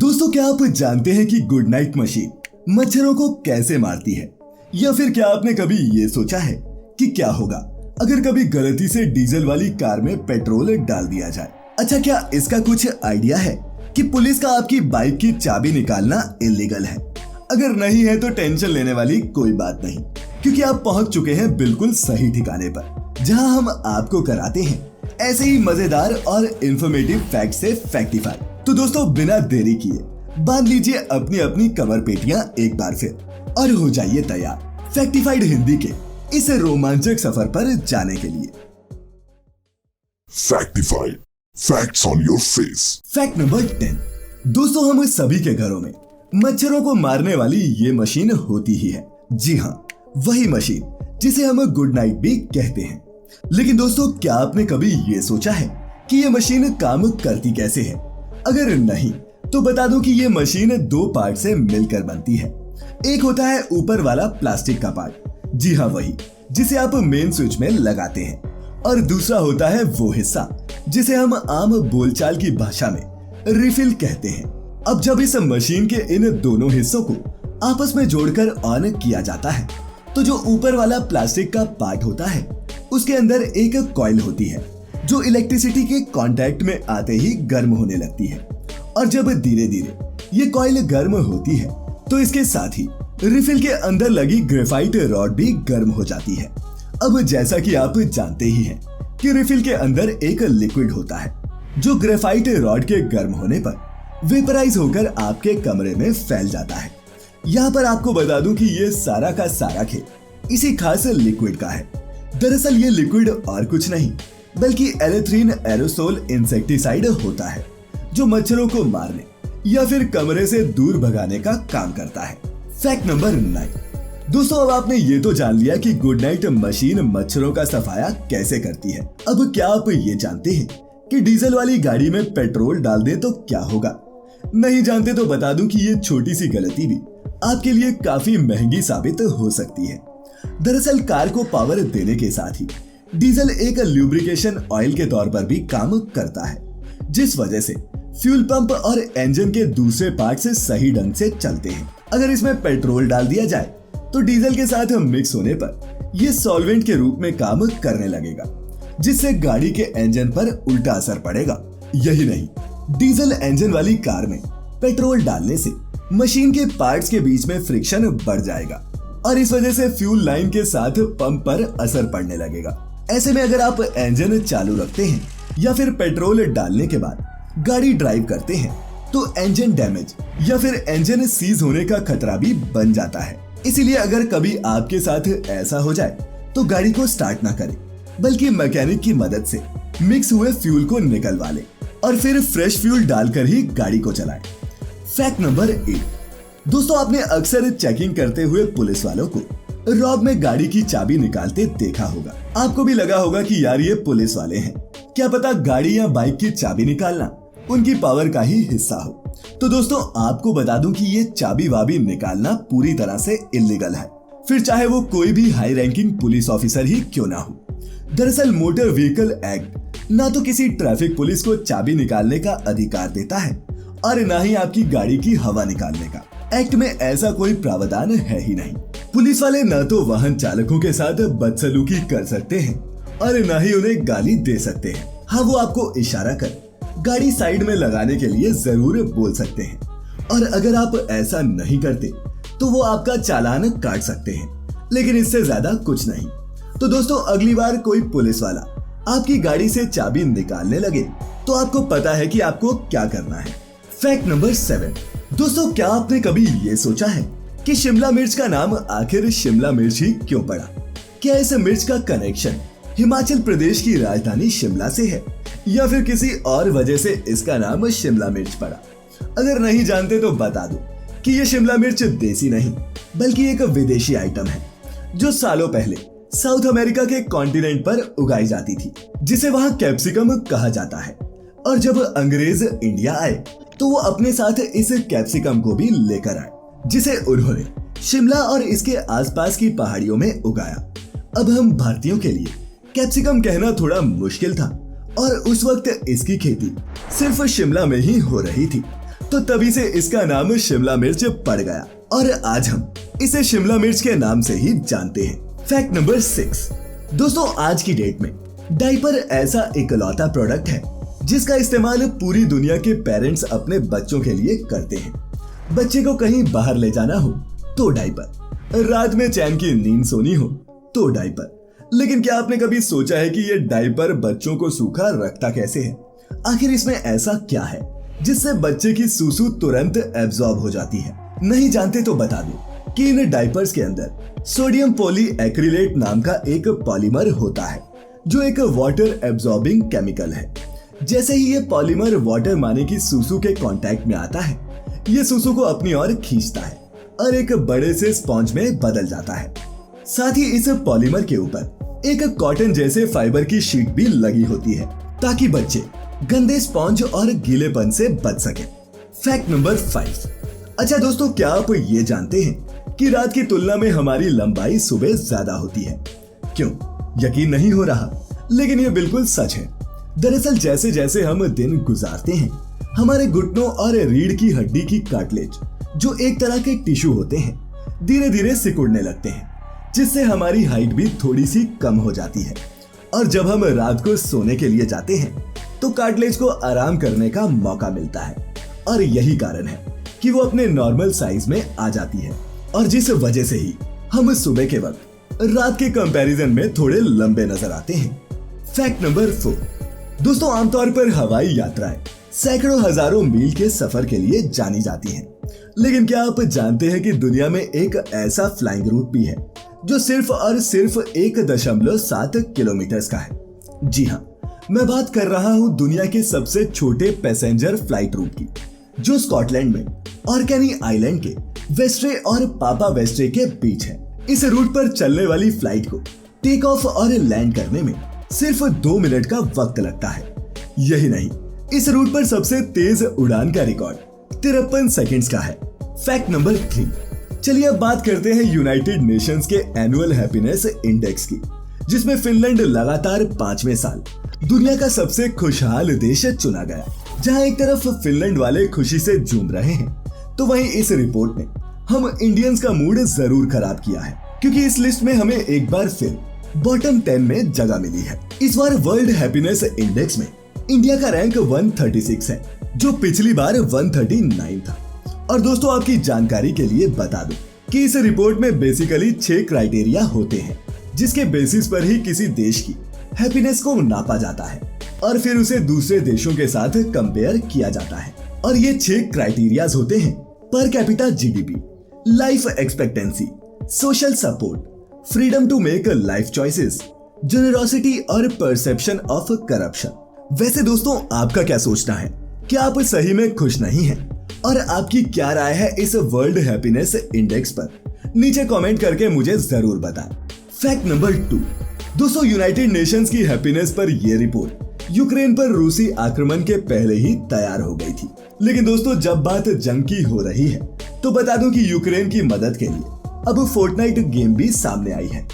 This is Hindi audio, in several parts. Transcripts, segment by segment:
दोस्तों, क्या आप जानते हैं कि गुड नाइट मशीन मच्छरों को कैसे मारती है? या फिर क्या आपने कभी ये सोचा है कि क्या होगा अगर कभी गलती से डीजल वाली कार में पेट्रोल डाल दिया जाए? अच्छा, क्या इसका कुछ आइडिया है कि पुलिस का आपकी बाइक की चाबी निकालना इलीगल है? अगर नहीं है तो टेंशन लेने वाली कोई बात नहीं, क्योंकि आप पहुंच चुके हैं बिल्कुल सही ठिकाने पर, जहां हम आपको कराते हैं ऐसे ही मजेदार और इंफॉर्मेटिव फैक्ट से फैक्टिफाई। तो दोस्तों, बिना देरी किए बांध लीजिए अपनी अपनी कमर पेटियां एक बार फिर और हो जाइए तैयार फैक्टिफाइड हिंदी के इस रोमांचक सफर पर जाने के लिए। Factified, facts on your face. Fact number 10। दोस्तों, हम सभी के घरों में मच्छरों को मारने वाली ये मशीन होती ही है। जी हाँ, वही मशीन जिसे हम गुड नाइट भी कहते हैं। लेकिन दोस्तों, क्या आपने कभी ये सोचा है कि ये मशीन काम करती कैसे है? अगर नहीं तो बता दूं कि ये मशीन दो पार्ट से मिलकर बनती है। एक होता है ऊपर वाला प्लास्टिक का पार्ट, जी हाँ वही जिसे आप मेन स्विच में लगाते हैं, और दूसरा होता है वो हिस्सा जिसे हम आम बोलचाल की भाषा में रिफिल कहते हैं। अब जब इस मशीन के इन दोनों हिस्सों को आपस में जोड़कर ऑन किया जाता है तो जो ऊपर वाला प्लास्टिक का पार्ट होता है उसके अंदर एक कॉइल होती है जो इलेक्ट्रिसिटी के कांटेक्ट में आते ही गर्म होने लगती है, और जब धीरे धीरे ये कॉइल गर्म होती है तो इसके साथ ही रिफिल के अंदर लगी ग्रेफाइट रॉड भी गर्म हो जाती है। अब जैसा कि आप जानते ही हैं कि रिफिल के अंदर एक लिक्विड होता है जो ग्रेफाइट रॉड के गर्म होने पर वेपराइज होकर आपके कमरे में फैल जाता है। यहाँ पर आपको बता दूं कि ये सारा का सारा खेल इसी खास लिक्विड का है। दरअसल ये लिक्विड और कुछ नहीं बल्कि एलेथ्रीन एरोसोल इंसेक्टिसाइड होता है, जो मच्छरों को मारने या फिर कमरे से दूर भगाने का काम करता है। Fact number 9। दोस्तों, अब आपने ये तो जान लिया कि गुड नाइट मशीन मच्छरों का सफाया कैसे करती है। अब क्या आप ये जानते हैं कि डीजल वाली गाड़ी में पेट्रोल डाल दे तो क्या होगा? नहीं जानते तो बता दूं कि ये छोटी सी गलती भी आपके लिए काफी महंगी साबित हो सकती है। दरअसल कार को पावर देने के साथ ही डीजल एक ल्यूब्रिकेशन ऑयल के तौर पर भी काम करता है, जिस वजह से फ्यूल पंप और इंजन के दूसरे पार्ट से सही ढंग से चलते हैं। अगर इसमें पेट्रोल डाल दिया जाए तो डीजल के साथ मिक्स होने पर यह सॉल्वेंट के रूप में काम करने लगेगा, जिससे गाड़ी के इंजन पर उल्टा असर पड़ेगा। यही नहीं, डीजल इंजन वाली कार में पेट्रोल डालने से मशीन के पार्ट्स के बीच में फ्रिक्शन बढ़ जाएगा और इस वजह से फ्यूल लाइन के साथ पंप पर असर पड़ने लगेगा। ऐसे में अगर आप इंजन चालू रखते हैं या फिर पेट्रोल डालने के बाद गाड़ी ड्राइव करते हैं तो इंजन डैमेज या फिर इंजन सीज होने का खतरा भी बन जाता है। इसीलिए अगर कभी आपके साथ ऐसा हो जाए तो गाड़ी को स्टार्ट ना करें, बल्कि मैकेनिक की मदद से मिक्स हुए फ्यूल को निकलवा लें और फिर फ्रेश फ्यूल डालकर ही गाड़ी को चलाएं। Fact number 8। दोस्तों, आपने अक्सर चेकिंग करते हुए पुलिस वालों को रॉब में गाड़ी की चाबी निकालते देखा होगा। आपको भी लगा होगा कि यार ये पुलिस वाले हैं, क्या पता गाड़ी या बाइक की चाबी निकालना उनकी पावर का ही हिस्सा हो। तो दोस्तों, आपको बता दूं कि ये चाबी वाबी निकालना पूरी तरह से इलीगल है, फिर चाहे वो कोई भी हाई रैंकिंग पुलिस ऑफिसर ही क्यों ना हो। दरअसल मोटर व्हीकल एक्ट ना तो किसी ट्रैफिक पुलिस को चाबी निकालने का अधिकार देता है और न ही आपकी गाड़ी की हवा निकालने का। एक्ट में ऐसा कोई प्रावधान है ही नहीं। पुलिस वाले न तो वाहन चालकों के साथ बदसलूकी कर सकते हैं और न ही उन्हें गाली दे सकते हैं। हाँ, वो आपको इशारा कर गाड़ी साइड में लगाने के लिए जरूर बोल सकते हैं, और अगर आप ऐसा नहीं करते तो वो आपका चालान काट सकते हैं, लेकिन इससे ज्यादा कुछ नहीं। तो दोस्तों, अगली बार कोई पुलिस वाला आपकी गाड़ी से चाबी निकालने लगे तो आपको पता है कि आपको क्या करना है। Fact number 7। दोस्तों, क्या आपने कभी ये सोचा है कि शिमला मिर्च का नाम आखिर शिमला मिर्च ही क्यों पड़ा? क्या इस मिर्च का कनेक्शन हिमाचल प्रदेश की राजधानी शिमला से है या फिर किसी और वजह से इसका नाम शिमला मिर्च पड़ा? अगर नहीं जानते तो बता दूं कि ये शिमला मिर्च देसी नहीं बल्कि एक विदेशी आइटम है जो सालों पहले साउथ अमेरिका के कॉन्टिनेंट पर उगाई जाती थी, जिसे वहां कैप्सिकम कहा जाता है। और जब अंग्रेज इंडिया आए तो वो अपने साथ इस कैप्सिकम को भी लेकर आए, जिसे उन्होंने शिमला और इसके आसपास की पहाड़ियों में उगाया। अब हम भारतीयों के लिए कैप्सिकम कहना थोड़ा मुश्किल था और उस वक्त इसकी खेती सिर्फ शिमला में ही हो रही थी। तो तभी से इसका नाम शिमला मिर्च पड़ गया और आज हम इसे शिमला मिर्च के नाम से ही जानते हैं। Fact number 6। दोस्तों, आज की डेट में डायपर ऐसा इकलौता प्रोडक्ट है जिसका इस्तेमाल पूरी दुनिया के पेरेंट्स अपने बच्चों के लिए करते हैं। बच्चे को कहीं बाहर ले जाना हो तो डायपर, रात में चैन की नींद सोनी हो तो डायपर। लेकिन क्या आपने कभी सोचा है कि ये डायपर बच्चों को सूखा रखता कैसे है? आखिर इसमें ऐसा क्या है जिससे बच्चे की सूसू तुरंत एब्जॉर्ब हो जाती है? नहीं जानते तो बता दूं कि इन डायपर्स के अंदर सोडियम पॉलीएक्रिलेट नाम का एक पॉलीमर होता है जो एक वाटर एब्जॉर्बिंग केमिकल है। जैसे ही ये पॉलीमर वाटर माने की सूसू के कांटेक्ट में आता है, ये सूसू को अपनी ओर खींचता है और एक बड़े से स्पॉन्ज में बदल जाता है। साथ ही इस पॉलीमर के ऊपर एक कॉटन जैसे फाइबर की शीट भी लगी होती है ताकि बच्चे गंदे स्पॉन्ज और गीलेपन से बच सके। Fact number 5। अच्छा दोस्तों, क्या आप ये जानते हैं कि रात की तुलना में हमारी लंबाई सुबह ज्यादा होती है? क्यों? यकीन नहीं हो रहा, लेकिन ये बिल्कुल सच है। दरअसल जैसे जैसे हम दिन गुजारते हैं, हमारे घुटनों और रीढ़ की हड्डी की कार्टिलेज, जो एक तरह के टिश्यू होते हैं, धीरे धीरे सिकुड़ने लगते हैं, जिससे हमारी हाइट भी थोड़ी सी कम हो जाती है। और जब हम रात को सोने के लिए जाते हैं तो कार्टिलेज को आराम करने का मौका मिलता है और यही कारण है कि वो अपने नॉर्मल साइज में आ जाती है और जिस वजह से ही हम सुबह के वक्त रात के कंपैरिजन में थोड़े लंबे नजर आते हैं। Fact number 4। दोस्तों, आमतौर पर हवाई यात्राएं सैकड़ों हजारों मील के सफर के लिए जानी जाती हैं। लेकिन क्या आप जानते हैं कि दुनिया में एक ऐसा फ्लाइंग रूट भी है जो सिर्फ और सिर्फ 1.7 किलोमीटर का है? जी हाँ, मैं बात कर रहा हूँ दुनिया के सबसे छोटे पैसेंजर फ्लाइट रूट की, जो स्कॉटलैंड में ऑर्कनी आइलैंड के वेस्ट्रे और पापा वेस्ट्रे के बीच है। इस रूट पर चलने वाली फ्लाइट को टेक ऑफ और लैंड करने में सिर्फ 2 मिनट का वक्त लगता है। यही नहीं, इस रूट पर सबसे तेज उड़ान का रिकॉर्ड 53 सेकंड्स का है। Fact number 3। चलिए अब बात करते हैं यूनाइटेड नेशंस के एनुअल हैप्पीनेस इंडेक्स की, जिसमें फिनलैंड लगातार 5वें साल दुनिया का सबसे खुशहाल देश चुना गया। जहां एक तरफ फिनलैंड वाले खुशी से झूम रहे हैं, तो वहीं इस रिपोर्ट ने हम इंडियंस का मूड जरूर खराब किया है, क्योंकि इस लिस्ट में हमें एक बार फिर बॉटम 10 में जगह मिली है। इस बार वर्ल्ड हैप्पीनेस इंडेक्स में इंडिया का रैंक 136 है, जो पिछली बार 139 था। और दोस्तों, आपकी जानकारी के लिए बता दूं कि इस रिपोर्ट में बेसिकली 6 क्राइटेरिया होते हैं, जिसके बेसिस पर ही किसी देश की हैप्पीनेस को नापा जाता है और फिर उसे दूसरे देशों के साथ कंपेयर किया जाता है। और ये 6 क्राइटेरियाज होते हैं: per capita GDP, life expectancy, social support, freedom to make life choices, generosity और परसेप्शन ऑफ करप्शन। वैसे दोस्तों, आपका क्या सोचना है? क्या आप सही में खुश नहीं हैं? और आपकी क्या राय है इस वर्ल्ड हैप्पीनेस इंडेक्स पर? नीचे कमेंट करके मुझे जरूर बताएं। Fact number 2। दोस्तों, यूनाइटेड नेशंस की हैप्पीनेस पर यह रिपोर्ट यूक्रेन पर रूसी आक्रमण के पहले ही तैयार हो गई थी। लेकिन दोस्तों, जब बात जंग की हो रही है तो बता दूं कि यूक्रेन की मदद के लिए अब फोर्टनाइट गेम भी सामने आई है।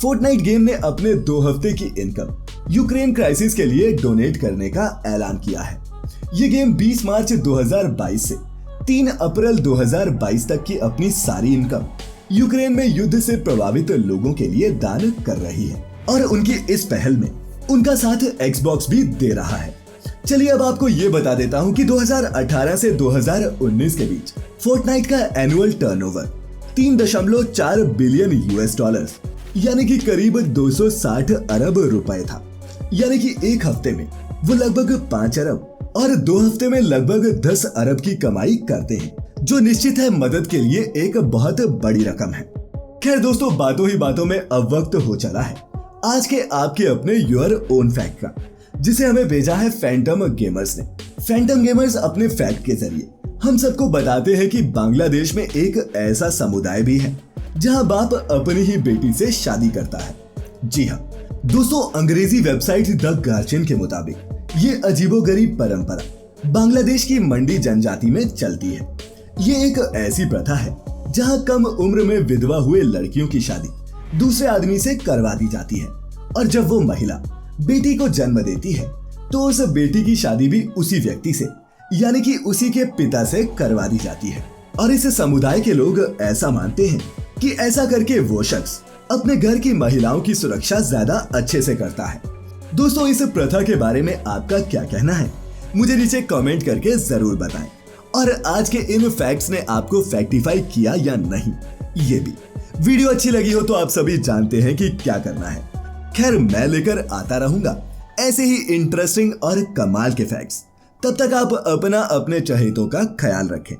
फोर्टनाइट गेम ने अपने 2 हफ्ते की इनकम यूक्रेन क्राइसिस के लिए डोनेट करने का ऐलान किया है। ये गेम 20 मार्च 2022 से 3 अप्रैल 2022 तक की अपनी सारी इनकम यूक्रेन में युद्ध से प्रभावित लोगों के लिए दान कर रही है और उनकी इस पहल में उनका साथ एक्सबॉक्स भी दे रहा है। चलिए अब आपको ये बता देता हूँ कि 2018 से 2019 के बीच फोर्टनाइट का annual turnover 3.4 billion US dollars यानी कि करीब 260 अरब रुपए था। यानी कि एक हफ्ते में वो लगभग 5 अरब और 2 हफ्ते में लगभग 10 अरब की कमाई करते हैं, जो निश्चित है मदद के लिए एक बहुत बड़ी रकम है। खैर दोस्तों, बातों ही बातों में अब वक्त हो चला है आज के आपके अपने योर ओन फैक्ट का, जिसे हमें भेजा है फैंटम गेमर्स ने। फैंटम गेमर्स अपने फैक्ट के जरिए हम सबको बताते हैं कि बांग्लादेश में एक ऐसा समुदाय भी है जहां बाप अपनी ही बेटी से शादी करता है। जी हाँ दोस्तों, अंग्रेजी वेबसाइट द गार्जियन के मुताबिक ये अजीबोगरीब परंपरा बांग्लादेश की मंडी जनजाति में चलती है। ये एक ऐसी प्रथा है जहां कम उम्र में विधवा हुए लड़कियों की शादी दूसरे आदमी से करवा दी जाती है और जब वो महिला बेटी को जन्म देती है तो उस बेटी की शादी भी उसी व्यक्ति से यानी कि उसी के पिता से करवा दी जाती है। और इस समुदाय के लोग ऐसा मानते हैं कि ऐसा करके वो शख्स अपने घर की महिलाओं की सुरक्षा ज्यादा अच्छे से करता है। दोस्तों, इस प्रथा के बारे में आपका क्या कहना है, मुझे नीचे कमेंट करके जरूर बताएं। और आज के इन फैक्ट्स ने आपको फैक्टिफाई किया या नहीं, ये भी। वीडियो अच्छी लगी हो तो आप सभी जानते हैं कि क्या करना है। खैर, मैं लेकर आता रहूंगा ऐसे ही इंटरेस्टिंग और कमाल के फैक्ट्स। तब तक आप अपना अपने चहेतों का ख्याल रखें,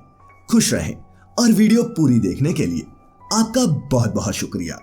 खुश रहें और वीडियो पूरी देखने के लिए आपका बहुत बहुत शुक्रिया।